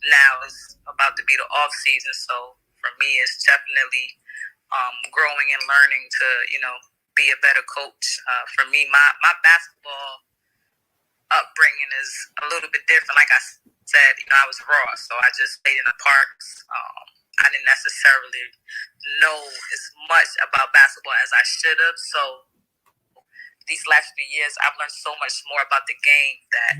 now is about to be the off season. So for me, it's definitely growing and learning to, you know, be a better coach. For me, my basketball upbringing is a little bit different. Like I said, I was raw, so I just played in the parks. I didn't necessarily know as much about basketball as I should have. So these last few years, I've learned so much more about the game that,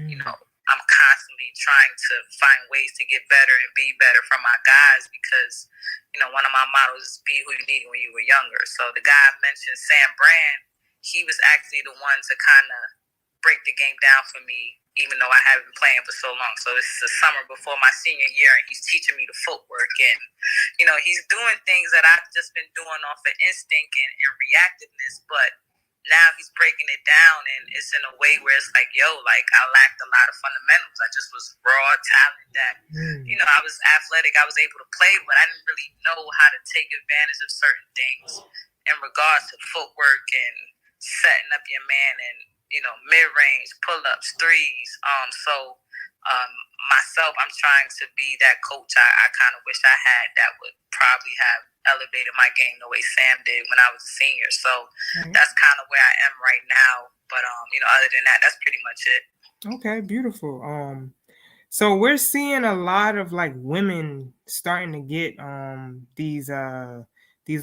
I'm constantly trying to find ways to get better and be better for my guys because, one of my mottos is be who you need when you were younger. So the guy I mentioned, Sam Brand, he was actually the one to kind of break the game down for me, even though I haven't been playing for so long. So this is the summer before my senior year, and he's teaching me the footwork. And, he's doing things that I've just been doing off of instinct and reactiveness, but now he's breaking it down, and it's in a way where it's like, I lacked a lot of fundamentals. I just was raw talent that, I was athletic. I was able to play, but I didn't really know how to take advantage of certain things in regards to footwork and setting up your man and, mid-range, pull-ups, threes. Myself, I'm trying to be that coach I kind of wish I had that would probably have elevated my game the way Sam did when I was a senior. So that's kind of where I am right now. But, other than that, that's pretty much it. Okay, beautiful. So we're seeing a lot of like women starting to get these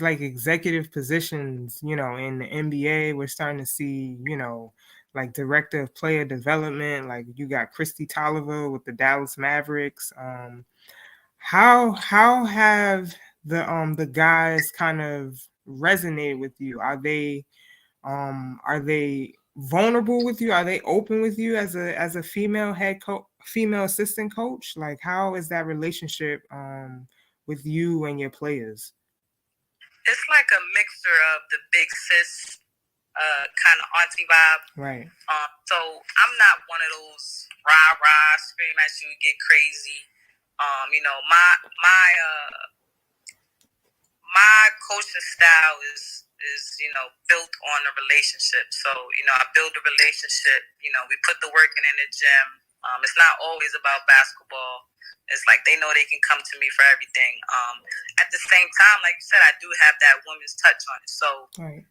like executive positions, in the NBA. We're starting to see, like director of player development, like you got Christy Tolliver with the Dallas Mavericks. How have the guys kind of resonated with you? Are they vulnerable with you? Are they open with you as a female female assistant coach? Like, how is that relationship with you and your players? It's like a mixture of the big sis kind of auntie vibe. Right. So I'm not one of those rah scream at you, get crazy. My coaching style is built on a relationship. So I build a relationship. We put the work in the gym. It's not always about basketball. It's like they know they can come to me for everything. At the same time, like you said, I do have that woman's touch on it. So right.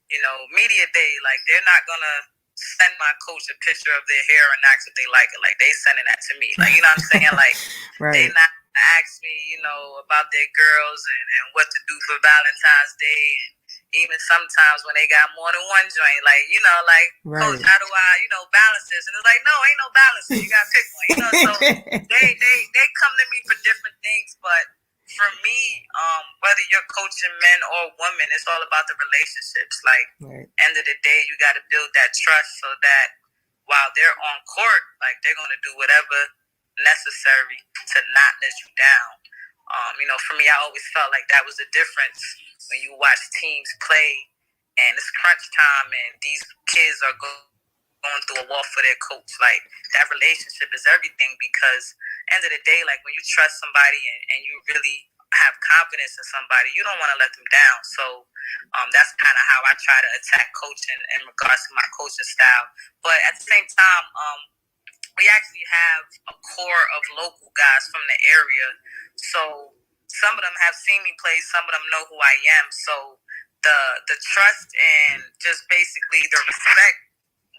Media day, like they're not gonna send my coach a picture of their hair and ask if they like it. Like they sending that to me. Like what I'm saying? Like right. They not ask me, about their girls and what to do for Valentine's Day. And even sometimes when they got more than one joint, like, right. Coach, how do I, balance this? And it's like, no, ain't no balance. You got to pick one. So they come to me for different things. But for me, whether you're coaching men or women, it's all about the relationships. Like, end of the day, you got to build that trust so that while they're on court, like, they're going to do whatever necessary to not let you down. For me, I always felt like that was the difference when you watch teams play and it's crunch time and these kids are going through a wall for their coach. Like, that relationship is everything because end of the day, like when you trust somebody and you really have confidence in somebody, you don't want to let them down. So that's kind of how I try to attack coaching in regards to my coaching style. But at the same time, we actually have a core of local guys from the area. So some of them have seen me play, some of them know who I am. So the trust and just basically the respect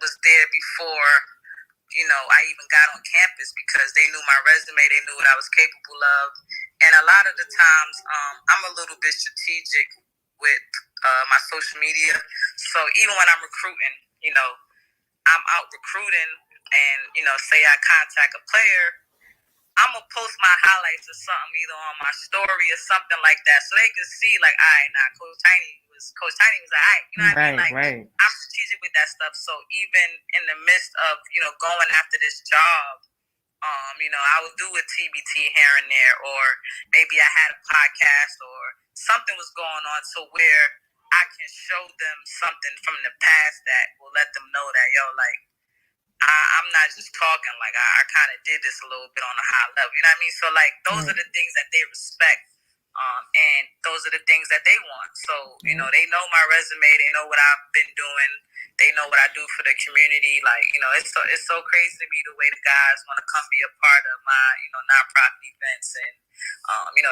was there before, I even got on campus because they knew my resume, they knew what I was capable of. And a lot of the times, I'm a little bit strategic with my social media. So even when I'm recruiting, I'm out recruiting and, say I contact a player, I'm going to post my highlights or something either on my story or something like that so they can see, like, all right, now Coach Tiny was all right. You know what I mean? Like, right. I'm strategic with that stuff. So even in the midst of, going after this job, I would do a TBT here and there, or maybe I had a podcast or something was going on to where I can show them something from the past that will let them know that, like, I'm not just talking. Like, I kind of did this a little bit on a high level. You know what I mean? So, like, those are the things that they respect And those are the things that they want. So, they know my resume, they know what I've been doing, they know what I do for the community. Like, it's so crazy to me the way the guys want to come be a part of my, nonprofit events and,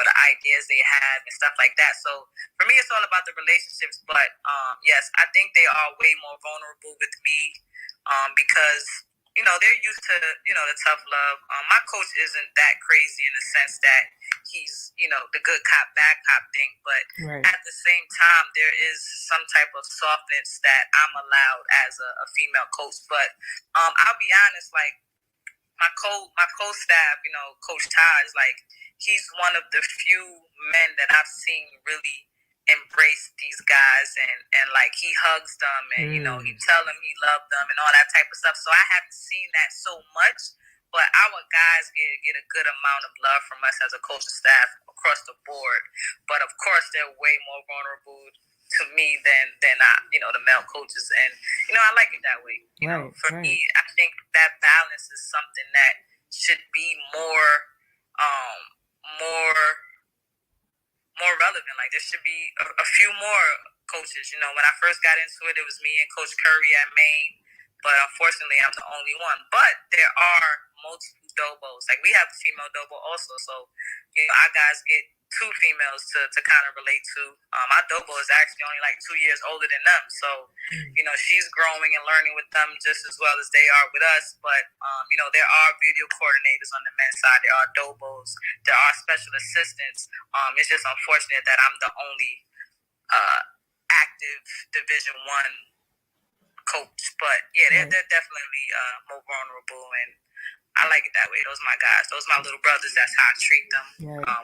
the ideas they have and stuff like that. So for me, it's all about the relationships. But yes, I think they are way more vulnerable with me because they're used to the tough love. My coach isn't that crazy in the sense that he's the good cop bad cop thing, but Right. at the same time there is some type of softness that I'm allowed as a female coach. But I'll be honest, like my co staff, Coach Taj, like he's one of the few men that I've seen really embrace these guys and like he hugs them and he tell them he loved them and all that type of stuff. So I haven't seen that so much, but our guys get a good amount of love from us as a coaching staff across the board. But of course, they're way more vulnerable to me than the male coaches, and I like it that way. For me, I think that balance is something that should be more relevant. Like there should be a few more coaches. When I first got into it, it was me and Coach Curry at Maine, but unfortunately, I'm the only one. But there are multiple dobos. Like we have a female dobo also, so our guys get two females to kind of relate to. My dobo is actually only like 2 years older than them, so she's growing and learning with them just as well as they are with us. But there are video coordinators on the men's side. There are dobos. There are special assistants. It's just unfortunate that I'm the only active Division 1 coach. But yeah, they're definitely more vulnerable, and I like it that way. Those are my guys. Those are my little brothers. That's how I treat them. Our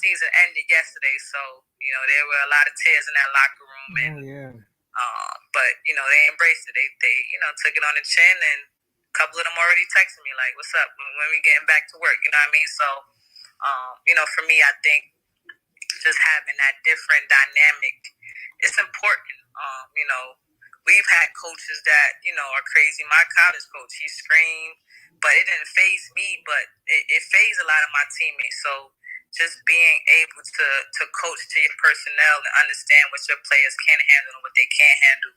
season ended yesterday, so there were a lot of tears in that locker room, and but they embraced it. They took it on the chin, and a couple of them already texted me like, "What's up? When we getting back to work?" You know what I mean? So, for me, I think just having that different dynamic is important. We've had coaches that are crazy. My college coach, he screamed, but it didn't faze me, but it fazed a lot of my teammates. So just being able to coach to your personnel and understand what your players can handle and what they can't handle,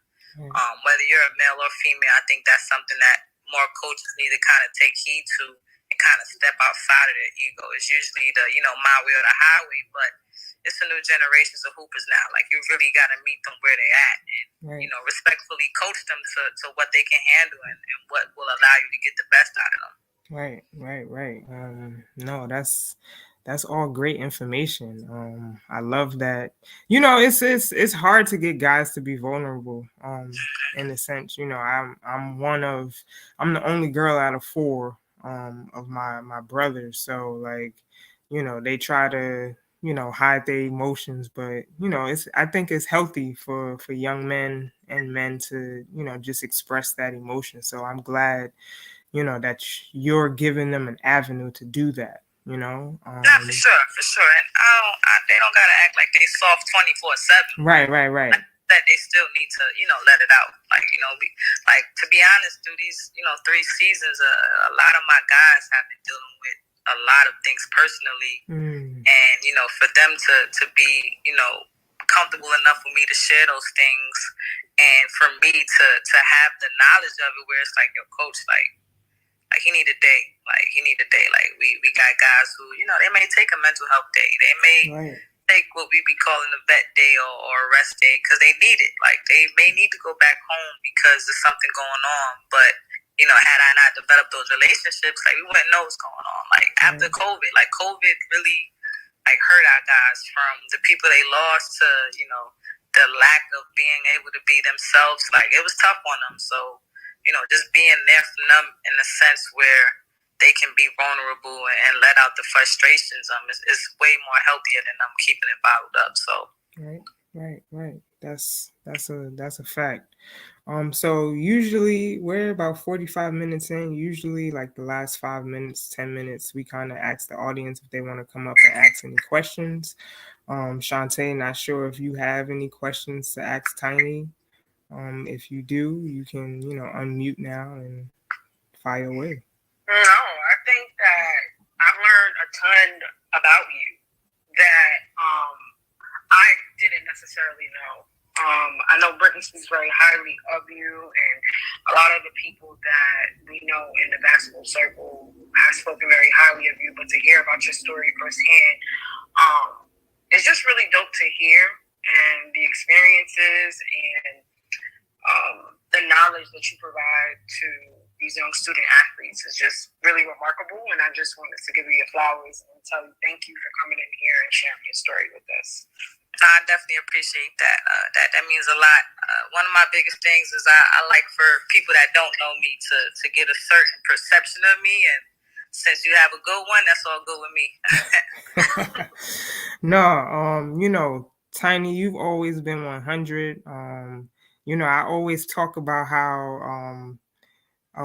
whether you're a male or female, I think that's something that more coaches need to kind of take heed to and kind of step outside of their ego. It's usually the my way or the highway, but it's a new generations of hoopers now. Like you really got to meet them where they're at, and respectfully coach them to what they can handle and what will allow you to get the best out of them. Right. No, that's all great information. I love that. It's hard to get guys to be vulnerable. In a sense, I'm the only girl out of 4 of my brothers. So like, they try to hide their emotions, but I think it's healthy for young men and men to just express that emotion. So I'm glad that you're giving them an avenue to do that. Nah, for sure. And they don't gotta act like they soft 24/7. Right. That they still need to let it out. Like to be honest, through these 3 seasons, a lot of my guys have been dealing with a lot of things personally, and for them to be comfortable enough with me to share those things, and for me to have the knowledge of it, where it's like, your coach, like he need a day. Like he need a day. Like we got guys who they may take a mental health day. They may take what we be calling a vet day or a rest day because they need it. Like they may need to go back home because there's something going on. But had I not developed those relationships, like we wouldn't know what's going on. Like after COVID, like COVID really like hurt our guys, from the people they lost to the lack of being able to be themselves. Like it was tough on them. So just being there for them in the sense where they can be vulnerable and let out the frustrations is way more healthier than them keeping it bottled up. So right. That's a fact. So usually we're about 45 minutes in. Usually like the last 5 minutes, 10 minutes, we kind of ask the audience if they want to come up and ask any questions. Shantae, not sure if you have any questions to ask Tiny. If you do, you can, unmute now and fire away. No, I think that I've learned a ton about you that I didn't necessarily know. I know Brittany speaks very highly of you, and a lot of the people that we know in the basketball circle have spoken very highly of you. But to hear about your story firsthand, um, it's just really dope to hear, and the experiences and the knowledge that you provide to these young student athletes is just really remarkable. And I just wanted to give you your flowers and tell you thank you for coming in here and sharing your story with us. I definitely appreciate that. That means a lot. One of my biggest things is I like for people that don't know me to get a certain perception of me, and since you have a good one, that's all good with me. No, Tiny, you've always been 100. I always talk about how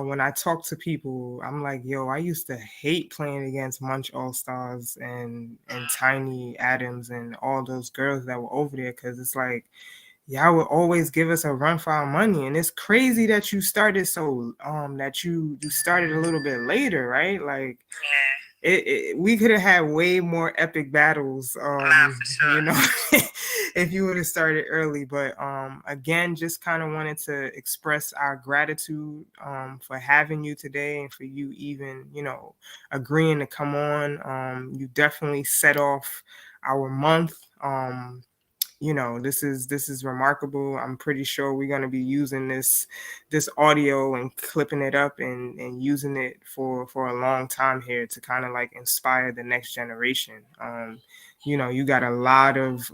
when I talk to people, I'm like, yo, I used to hate playing against Munch All Stars and Tiny Adams and all those girls that were over there, because it's like y'all would always give us a run for our money, and it's crazy that you started that you started a little bit later, right? Like, we could have had way more epic battles, for sure. if you would have started early. But again, just kind of wanted to express our gratitude for having you today, and for you even, agreeing to come on. You definitely set off our month. This is remarkable. I'm pretty sure we're going to be using this audio and clipping it up and using it for a long time here to kind of like inspire the next generation. You got a lot of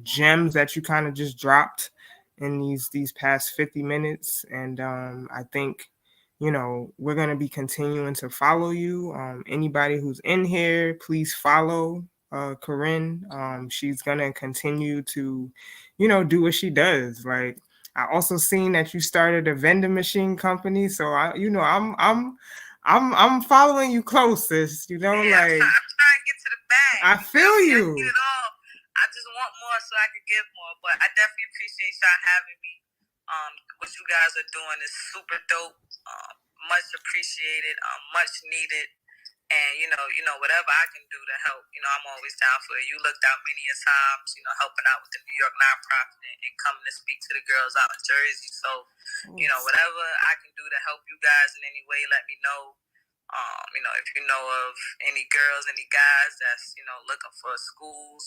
gems that you kind of just dropped in these past 50 minutes, and I think we're going to be continuing to follow you. Anybody who's in here, please follow Corin. She's gonna continue to, do what she does. Like, I also seen that you started a vending machine company, so I'm following you closest. Yeah, like, I'm trying to get to the bag. I feel you. Get it all. I just want more so I can give more. But I definitely appreciate y'all having me. What you guys are doing is super dope. Much appreciated. Much needed. And whatever I can do to help, I'm always down for it. You looked out many a times, helping out with the New York nonprofit and coming to speak to the girls out in Jersey. So, whatever I can do to help you guys in any way, let me know. If you know of any girls, any guys that's looking for schools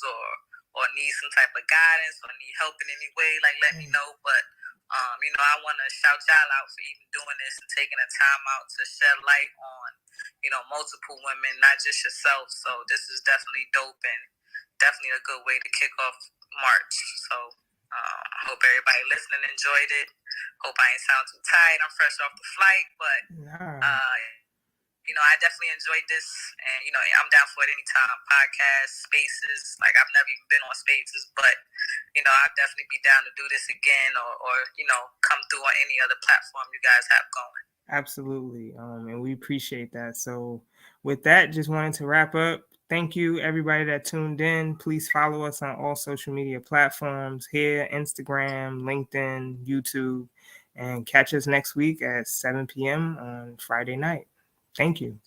or need some type of guidance or need help in any way, like let me know. But I want to shout y'all out for even doing this and taking the time out to shed light on multiple women, not just yourself. So this is definitely dope and definitely a good way to kick off March. So I hope everybody listening enjoyed it. Hope I ain't sound too tired. I'm fresh off the flight, but I definitely enjoyed this, and I'm down for it anytime. Podcasts, spaces, like I've never even been on spaces, but I'll definitely be down to do this again, or come through on any other platform you guys have going. Absolutely. And we appreciate that. So with that, just wanted to wrap up. Thank you, everybody that tuned in. Please follow us on all social media platforms here, Instagram, LinkedIn, YouTube, and catch us next week at 7 p.m. on Friday night. Thank you.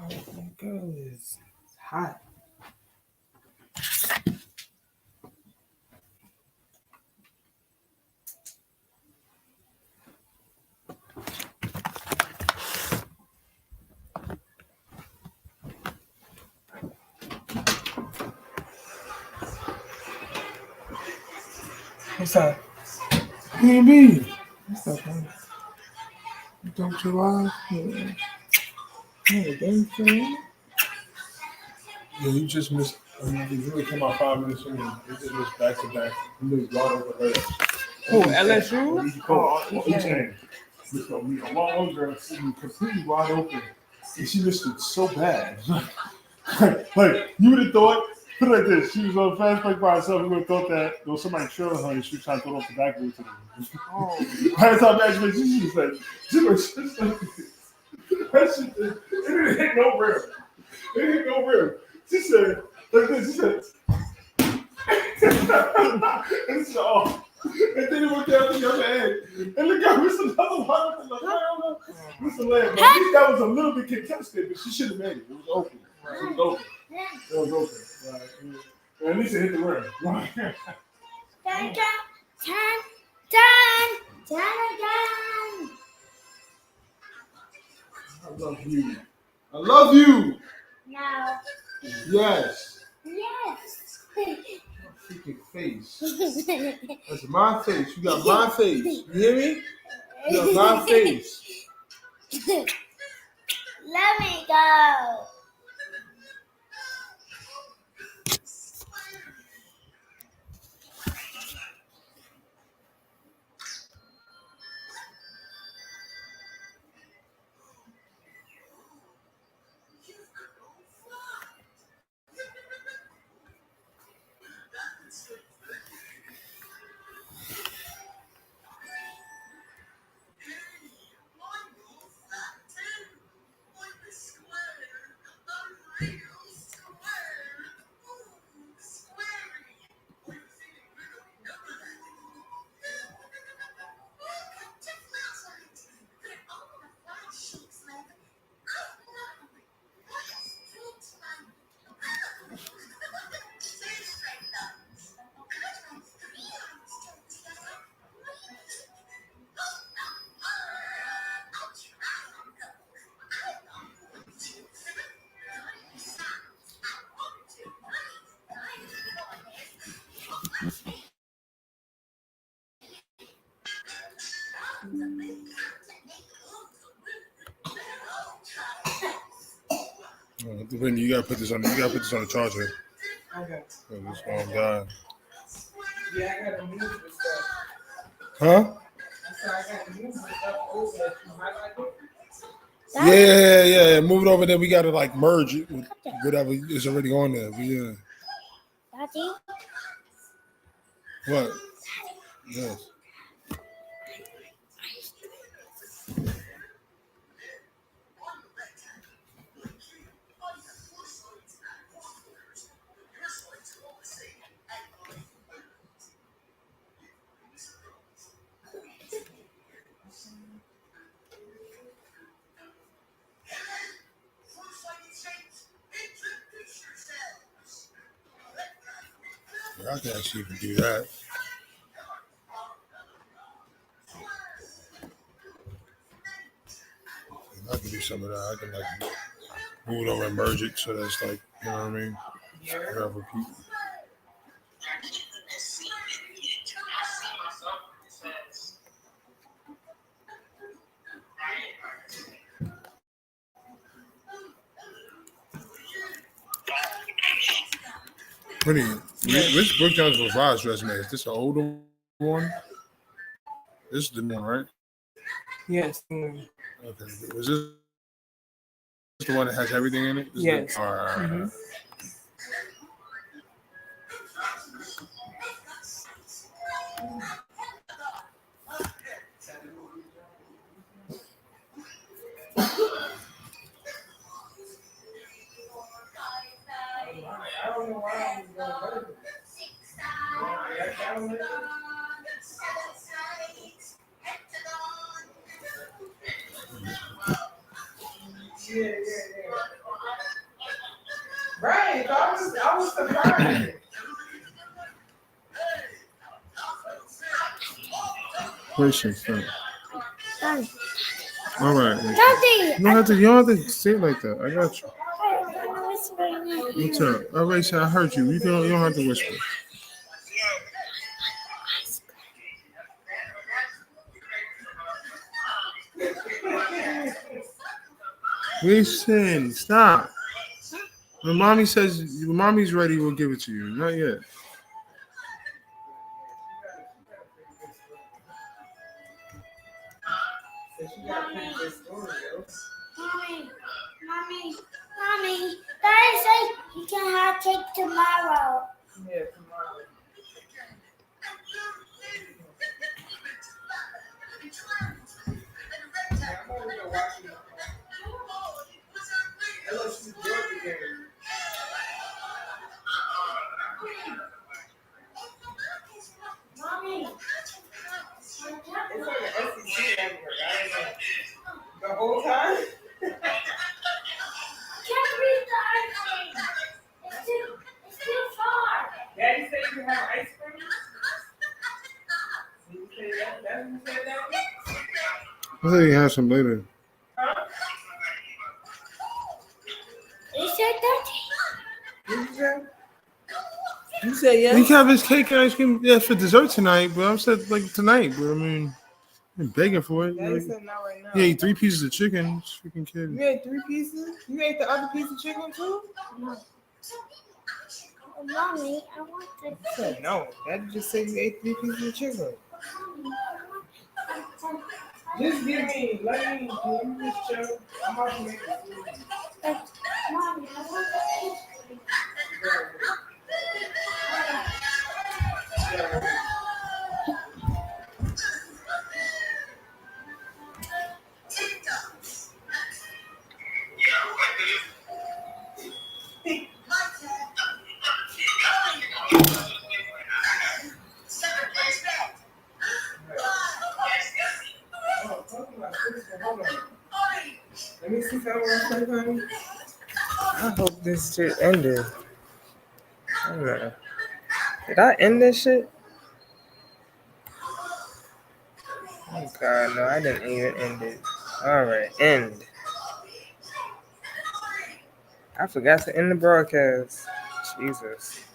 Oh, girl is hot. What's up? Hey, me. What's up, man? Don't you lie? Yeah. Hey, gangster. Yeah, you just missed. You really came out 5 minutes in. You just missed back to back. You missed wide open layups. Oh, On LSU? each court, Oh, on each end. Missed a long girl sitting completely wide open, and she missed it so bad. Like you would have thought. Put it like this: she was on a fast break by herself. You would have thought that there was somebody trailing her, and she was trying to throw it off the backboard to them. Oh, By the time that she was like, that shit, it didn't hit no rim. It didn't hit no rim. She said, like this, she said, and so, and then it went down to the other end. And the guy missed another one. I like, I don't know. Missed the layup. But at least that was a little bit contested, but she should have made it. It was open. It was open. It was open. Right. And at least it hit the rim. Right. Dun, dun. I love you. I love you. No. Yes. Yes. Freaking face. That's my face. You got my face. You hear me? You got my face. Let me go. Wendy, you gotta put this on. You gotta put this on the charger. okay. It's going down. Yeah, I gotta move this stuff. Huh? I gotta move this stuff over. You highlight it? Yeah. Move it over there. We gotta like merge it with whatever is already on there. But yeah. Daddy? What? Yes. I can actually even do that. I can do some of that. I can like move it over and merge it so that's like, you know what I mean? Whatever people. Pretty. Which Brooke Jones revised resume? Is this an older one? This is the new one, right? Yes. Okay. Was this the one that has everything in it? This Yes. All right. Mm-hmm. I don't know why I was going to yeah. I was surprised. Rachel, stop. Done. All right. Rachel. Daddy. You don't have to say it like that. I got you. I'm gonna whisper in your ear. What's up? All right, so I heard you. You don't have to whisper. Listen, stop. When mommy says when mommy's ready, we'll give it to you. Not yet. Mommy. Daddy said you can have cake tomorrow. Yeah, tomorrow. Mommy. It's on the SEC network. I don't know. The whole time? Can't read the ice cream. It's too far. Daddy said you can have ice cream? Did you say that? That's what you said that? I thought you have some later. Huh? You said that? What did you say? You said yes? We can have his cake and ice cream for dessert tonight, but I'm said like tonight. But I mean, I'm begging for it. Daddy said not right now. He ate 3 pieces of chicken. This freaking kid. You ate 3 pieces? You ate the other piece of chicken too? No. Mommy, I want the You said no. Daddy just said you ate 3 pieces of chicken. Just give me, let me just show. I'm about to make it. Mommy, I want the ice cream. Hold on. Let me see something real quick, honey. I hope this shit ended. I don't know. Did I end this shit? Oh god, no, I didn't even end it. Alright, end. I forgot to end the broadcast. Jesus.